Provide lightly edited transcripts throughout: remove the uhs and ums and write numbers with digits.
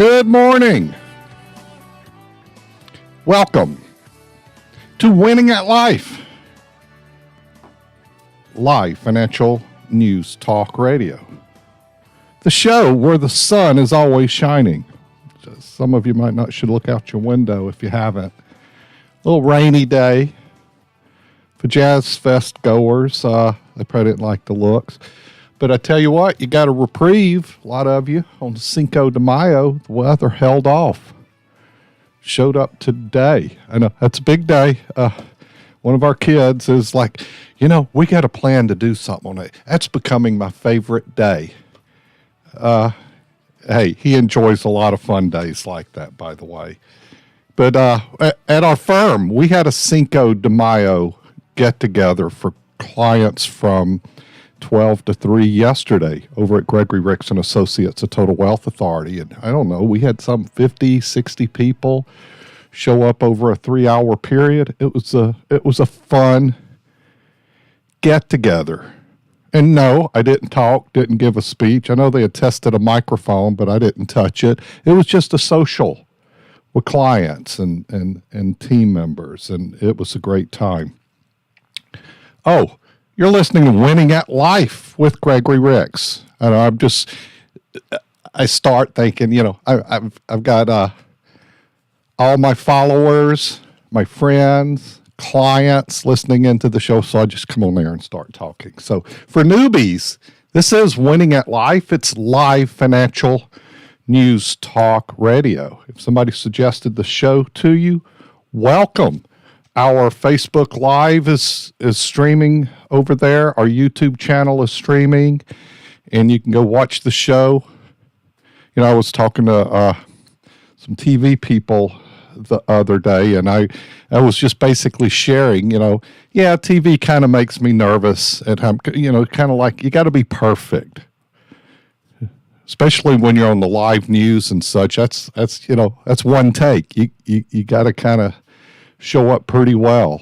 Good morning. Welcome to Winning at Life, live financial news talk radio. The show where the sun is always shining. Some of you might not should look out your window if you haven't. A little rainy day for Jazz Fest goers. They probably didn't like the looks. But I tell you what, you got a reprieve, a lot of you, on Cinco de Mayo. The weather held off. Showed up today. I know, that's a big day. One of our kids is like, we got a plan to do something on it. That's becoming my favorite day. Hey, he enjoys a lot of fun days like that, by the way. But at our firm, we had a Cinco de Mayo get-together for clients from 12 to 3 yesterday over at Gregory and Associates, a Total Wealth Authority. And I don't know, we had some 50, 60 people show up over a 3-hour period. It was a fun get-together. And no, I didn't talk, didn't give a speech. I know they had tested a microphone, but I didn't touch it. It was just a social with clients and team members, and it was a great time. Oh, you're listening to Winning at Life with Gregory Ricks. And I start thinking, I've got all my followers, my friends, clients listening into the show, so I just come on there and start talking. So for newbies, this is Winning at Life. It's live financial news talk radio. If somebody suggested the show to you, welcome. Our Facebook Live is streaming over there. Our YouTube channel is streaming, and you can go watch the show. I was talking to some TV people the other day, and I was just basically sharing, TV kind of makes me nervous, and I'm, kind of like, you got to be perfect, especially when you're on the live news and such. That's one take. You got to kind of show up pretty well.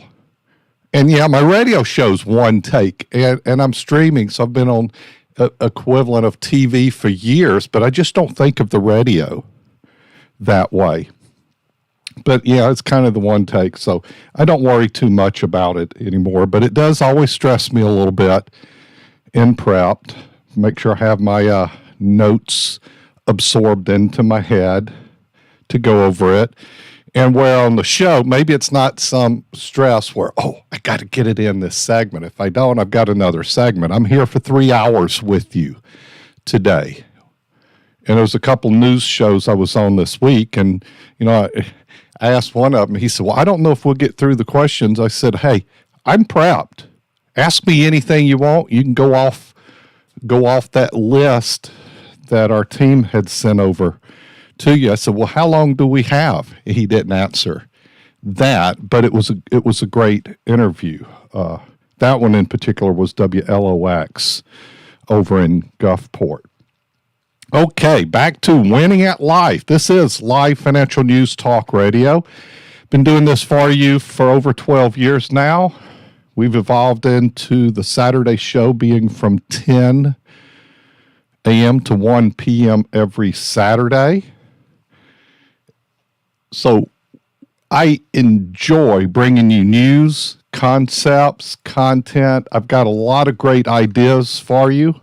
And yeah, my radio show's one take, and I'm streaming, so I've been on equivalent of TV for years, but I just don't think of the radio that way. But yeah, it's kind of the one take, so I don't worry too much about it anymore, but it does always stress me a little bit in prep. Make sure I have my notes absorbed into my head to go over it. And where on the show, maybe it's not some stress where, I got to get it in this segment. If I don't, I've got another segment. I'm here for 3 hours with you today. And there was a couple news shows I was on this week, and, I asked one of them, he said, well, I don't know if we'll get through the questions. I said, hey, I'm prepped. Ask me anything you want. You can go off that list that our team had sent over to you. I said, well, how long do we have? He didn't answer that, but it was a great interview. That one in particular was WLOX over in Gulfport. Okay, back to Winning at Life. This is live financial news talk radio. Been doing this for you for over 12 years now. We've evolved into the Saturday show being from 10 a.m. to 1 p.m. every Saturday. So I enjoy bringing you news, concepts, content. I've got a lot of great ideas for you.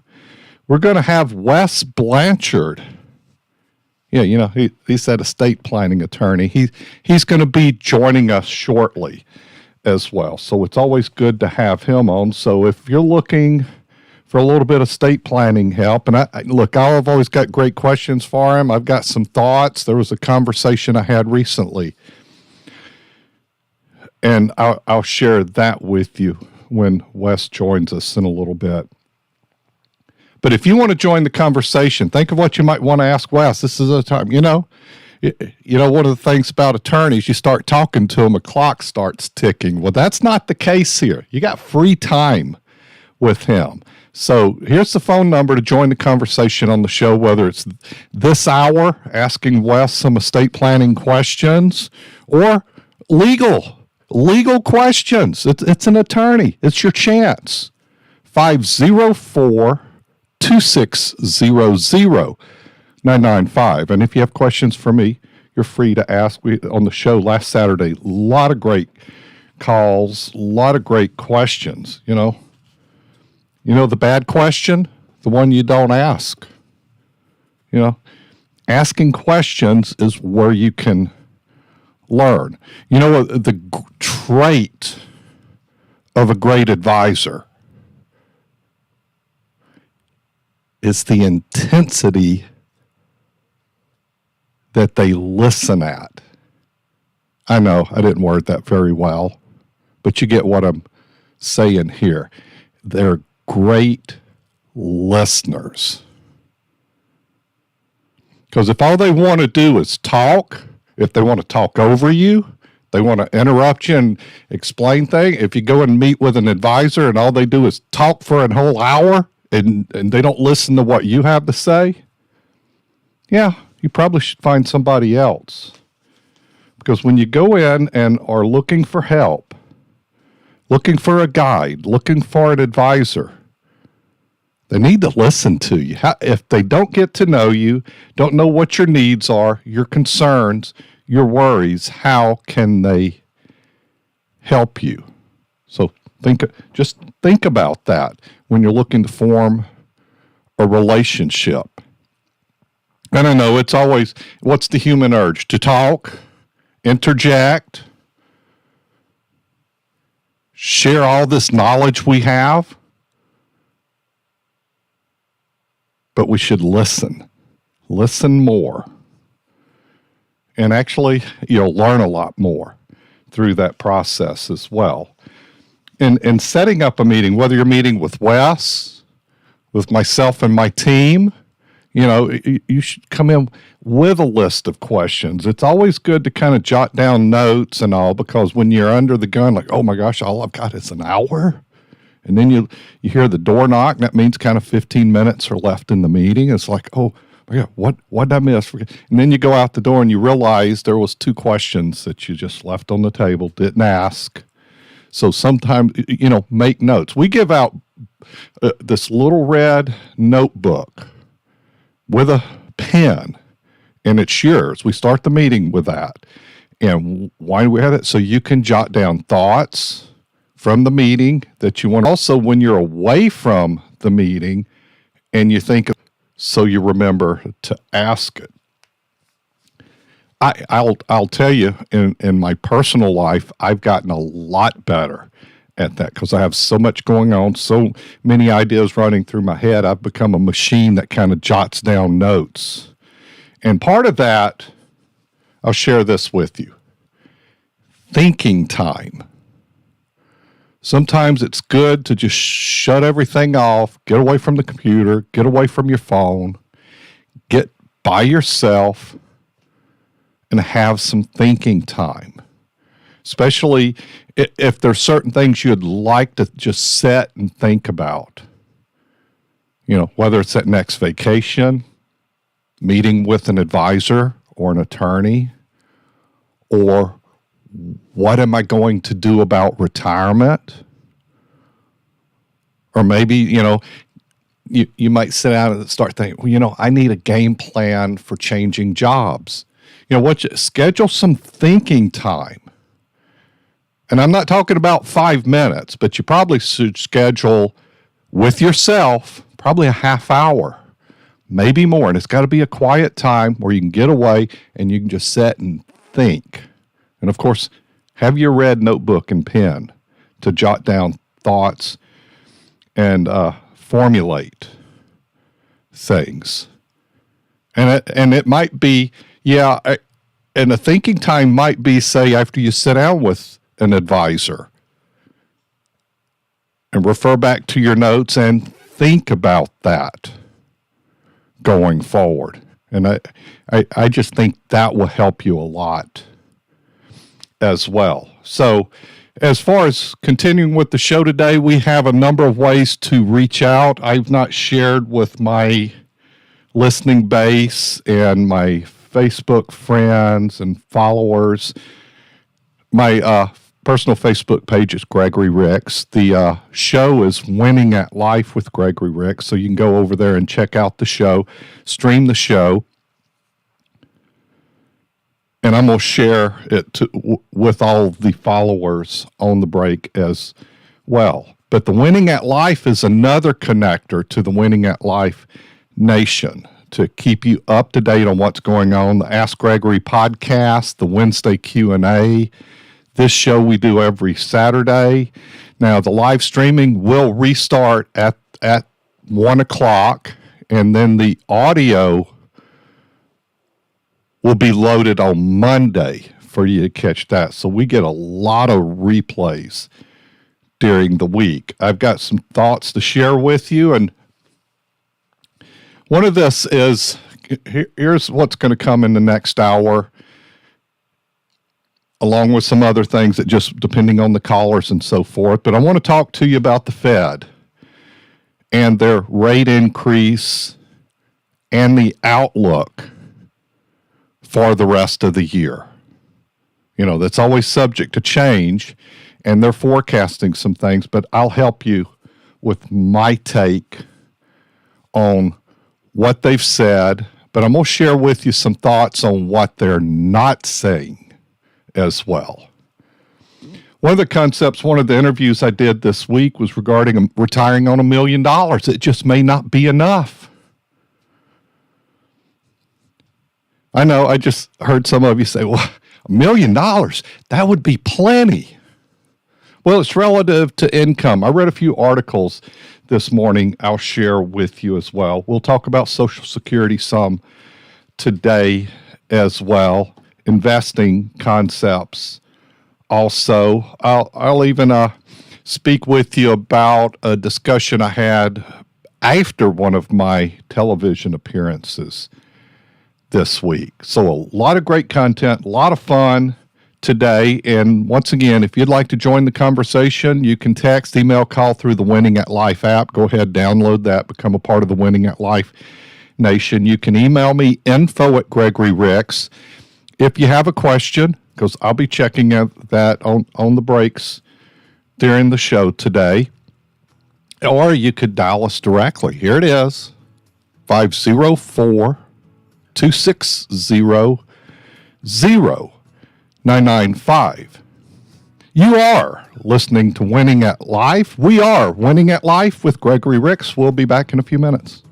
We're going to have Wes Blanchard. Yeah, he's that estate planning attorney. He's going to be joining us shortly as well. So it's always good to have him on. So if you're looking for a little bit of estate planning help, and I've always got great questions for him. I've got some thoughts. There was a conversation I had recently, and I'll share that with you when Wes joins us in a little bit. But if you want to join the conversation, think of what you might want to ask Wes. This is the time. One of the things about attorneys, you start talking to them, a clock starts ticking. Well, that's not the case here. You got free time with him. So here's the phone number to join the conversation on the show, whether it's this hour, asking Wes some estate planning questions, or legal questions. It's an attorney. It's your chance. 504-2600. 995. And if you have questions for me, you're free to ask. We on the show last Saturday, a lot of great calls, a lot of great questions. The bad question, the one you don't ask. Asking questions is where you can learn. The trait of a great advisor is the intensity that they listen at. I know I didn't word that very well, but you get what I'm saying here. They're great listeners. Because if all they want to do is talk, if they want to talk over you, they want to interrupt you and explain things. If you go and meet with an advisor and all they do is talk for a whole hour and they don't listen to what you have to say, yeah, you probably should find somebody else. Because when you go in and are looking for help, looking for a guide, looking for an advisor, they need to listen to you. If they don't get to know you, don't know what your needs are, your concerns, your worries, how can they help you? So just think about that when you're looking to form a relationship. And I know it's always, what's the human urge? To talk, interject, share all this knowledge we have. But we should listen more. And actually, you'll learn a lot more through that process as well. And setting up a meeting, whether you're meeting with Wes, with myself and my team, you should come in with a list of questions. It's always good to kind of jot down notes and all, because when you're under the gun, like, oh my gosh, all I've got is an hour. And then you hear the door knock. That means kind of 15 minutes are left in the meeting. It's like, oh my God, what did I miss? And then you go out the door and you realize there was 2 questions that you just left on the table, didn't ask. So sometimes, make notes. We give out this little red notebook with a pen, and it's yours. We start the meeting with that. And why do we have it? So you can jot down thoughts from the meeting that you want. Also, when you're away from the meeting and you think, so you remember to ask it. I'll tell you, in my personal life, I've gotten a lot better at that because I have so much going on, so many ideas running through my head. I've become a machine that kind of jots down notes. And part of that, I'll share this with you. Thinking time. Sometimes it's good to just shut everything off, get away from the computer, get away from your phone, get by yourself, and have some thinking time. Especially if there's certain things you'd like to just sit and think about. Whether it's that next vacation, meeting with an advisor or an attorney, or what am I going to do about retirement? Or maybe, you might sit down and start thinking, I need a game plan for changing jobs. Schedule some thinking time. And I'm not talking about 5 minutes, but you probably should schedule with yourself probably a half hour, maybe more. And it's got to be a quiet time where you can get away and you can just sit and think. And of course, have your red notebook and pen to jot down thoughts and formulate things. And it might be, and a thinking time might be, say, after you sit down with an advisor and refer back to your notes and think about that going forward. And I just think that will help you a lot as well. So as far as continuing with the show today, we have a number of ways to reach out. I've not shared with my listening base and my Facebook friends and followers. My personal Facebook page is Gregory Ricks. The show is Winning at Life with Gregory Ricks, so you can go over there and check out the show, stream the show. and I'm going to share it with all the followers on the break as well. But the Winning at Life is another connector to the Winning at Life Nation to keep you up to date on what's going on. The Ask Gregory podcast, the Wednesday Q&A. This show we do every Saturday. Now, the live streaming will restart at 1 o'clock, and then the audio will be loaded on Monday for you to catch that. So we get a lot of replays during the week. I've got some thoughts to share with you, and one of this is, here's what's going to come in the next hour, along with some other things that just depending on the callers and so forth. But I want to talk to you about the Fed and their rate increase and the outlook for the rest of the year. You know, that's always subject to change, and they're forecasting some things, but I'll help you with my take on what they've said, but I'm going to share with you some thoughts on what they're not saying as well. One of the concepts, one of the interviews I did this week was regarding retiring on $1 million. It just may not be enough. I know, I just heard some of you say, well, $1 million, that would be plenty. Well, it's relative to income. I read a few articles this morning I'll share with you as well. We'll talk about Social Security some today as well, investing concepts. Also, I'll even speak with you about a discussion I had after one of my television appearances this week. So a lot of great content, a lot of fun today. And once again, if you'd like to join the conversation, you can text, email, call through the Winning at Life app. Go ahead, download that, become a part of the Winning at Life Nation. You can email me, info@Gregory Ricks. If you have a question, because I'll be checking that on the breaks during the show today, or you could dial us directly. Here it is, 504-260-0995. You are listening to Winning at Life. We are Winning at Life with Gregory Ricks. We'll be back in a few minutes.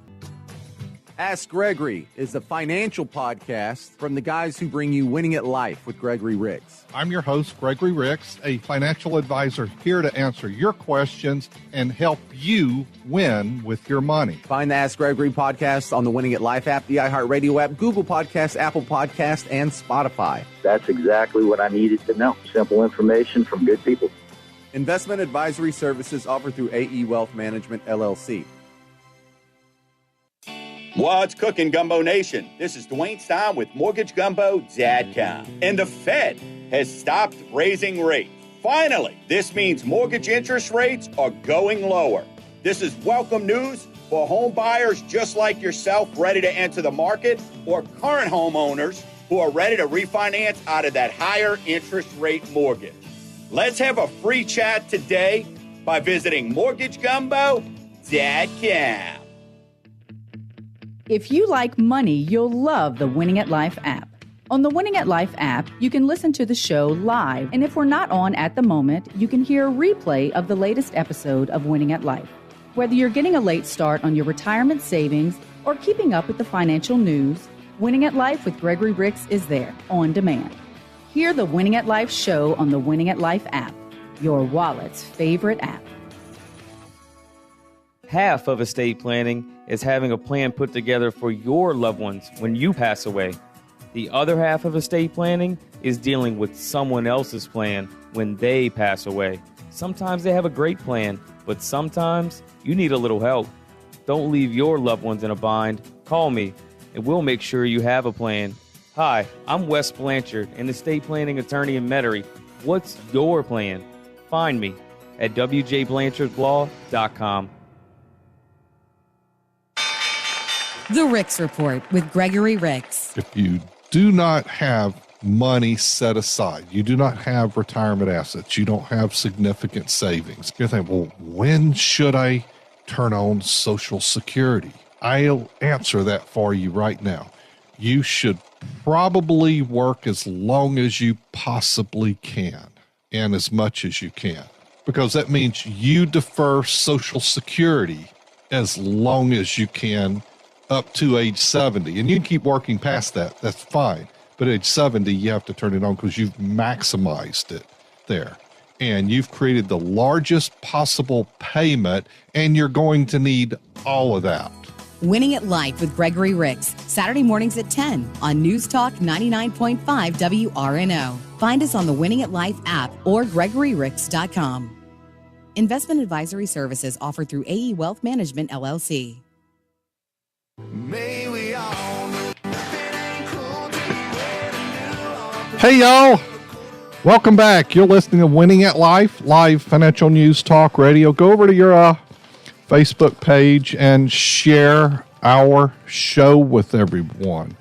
Ask Gregory is a financial podcast from the guys who bring you Winning at Life with Gregory Ricks. I'm your host, Gregory Ricks, a financial advisor here to answer your questions and help you win with your money. Find the Ask Gregory podcast on the Winning at Life app, the iHeartRadio app, Google Podcasts, Apple Podcasts, and Spotify. That's exactly what I needed to know. Simple information from good people. Investment advisory services offered through AE Wealth Management, LLC. What's cooking, Gumbo Nation? This is Dwayne Stein with MortgageGumbo.com. And the Fed has stopped raising rates. Finally, this means mortgage interest rates are going lower. This is welcome news for home buyers just like yourself ready to enter the market, or current homeowners who are ready to refinance out of that higher interest rate mortgage. Let's have a free chat today by visiting MortgageGumbo.com. If you like money, you'll love the Winning at Life app. On the Winning at Life app, you can listen to the show live, and if we're not on at the moment, you can hear a replay of the latest episode of Winning at Life. Whether you're getting a late start on your retirement savings or keeping up with the financial news, Winning at Life with Gregory Ricks is there, on demand. Hear the Winning at Life show on the Winning at Life app, your wallet's favorite app. Half of estate planning is having a plan put together for your loved ones when you pass away. The other half of estate planning is dealing with someone else's plan when they pass away. Sometimes they have a great plan, but sometimes you need a little help. Don't leave your loved ones in a bind. Call me, and we'll make sure you have a plan. Hi, I'm Wes Blanchard, an estate planning attorney in Metairie. What's your plan? Find me at wjblanchardraw.com. The Ricks Report with Gregory Ricks. If you do not have money set aside, you do not have retirement assets, you don't have significant savings, you're thinking, well, when should I turn on Social Security? I'll answer that for you right now. you should probably work as long as you possibly can and as much as you can, because that means you defer Social Security as long as you can up to age 70. And you can keep working past that. That's fine. But at age 70, you have to turn it on because you've maximized it there. And you've created the largest possible payment, and you're going to need all of that. Winning at Life with Gregory Ricks, Saturday mornings at 10 on News Talk 99.5 WRNO. Find us on the Winning at Life app or GregoryRicks.com. Investment advisory services offered through AE Wealth Management, LLC. Hey, y'all. Welcome back. You're listening to Winning at Life, live financial news talk radio. Go over to your Facebook page and share our show with everyone.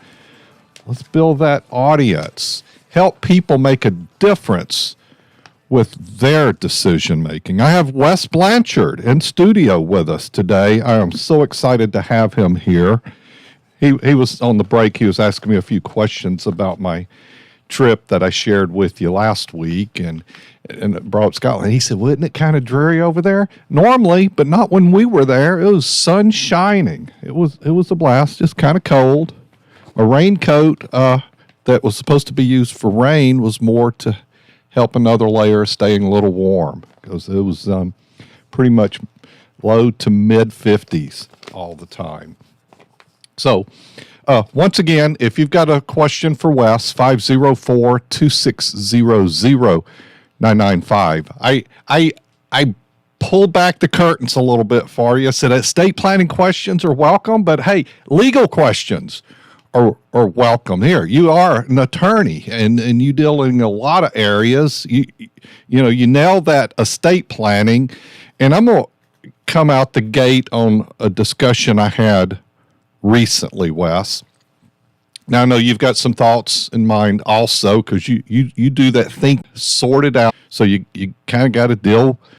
Let's build that audience. Help people make a difference with their decision making. I have Wes Blanchard in studio with us today. I am so excited to have him here. He was on the break. He was asking me a few questions about my trip that I shared with you last week and brought up Scotland. He said, "Wasn't it kind of dreary over there?" Normally, but not when we were there. It was sun shining. It was a blast, just kind of cold. A raincoat that was supposed to be used for rain was more to help another layer staying a little warm, because it was pretty much low to mid 50s all the time. So, once again, if you've got a question for Wes, 504-2600-995. I pulled back the curtains a little bit for you. I said estate planning questions are welcome, but hey, legal questions are welcome. Here, you are an attorney and you deal in a lot of areas. You nail that estate planning, and I'm going to come out the gate on a discussion I had recently, Wes. Now, I know you've got some thoughts in mind also, because you do that, think, sort it out. So you kind of got to deal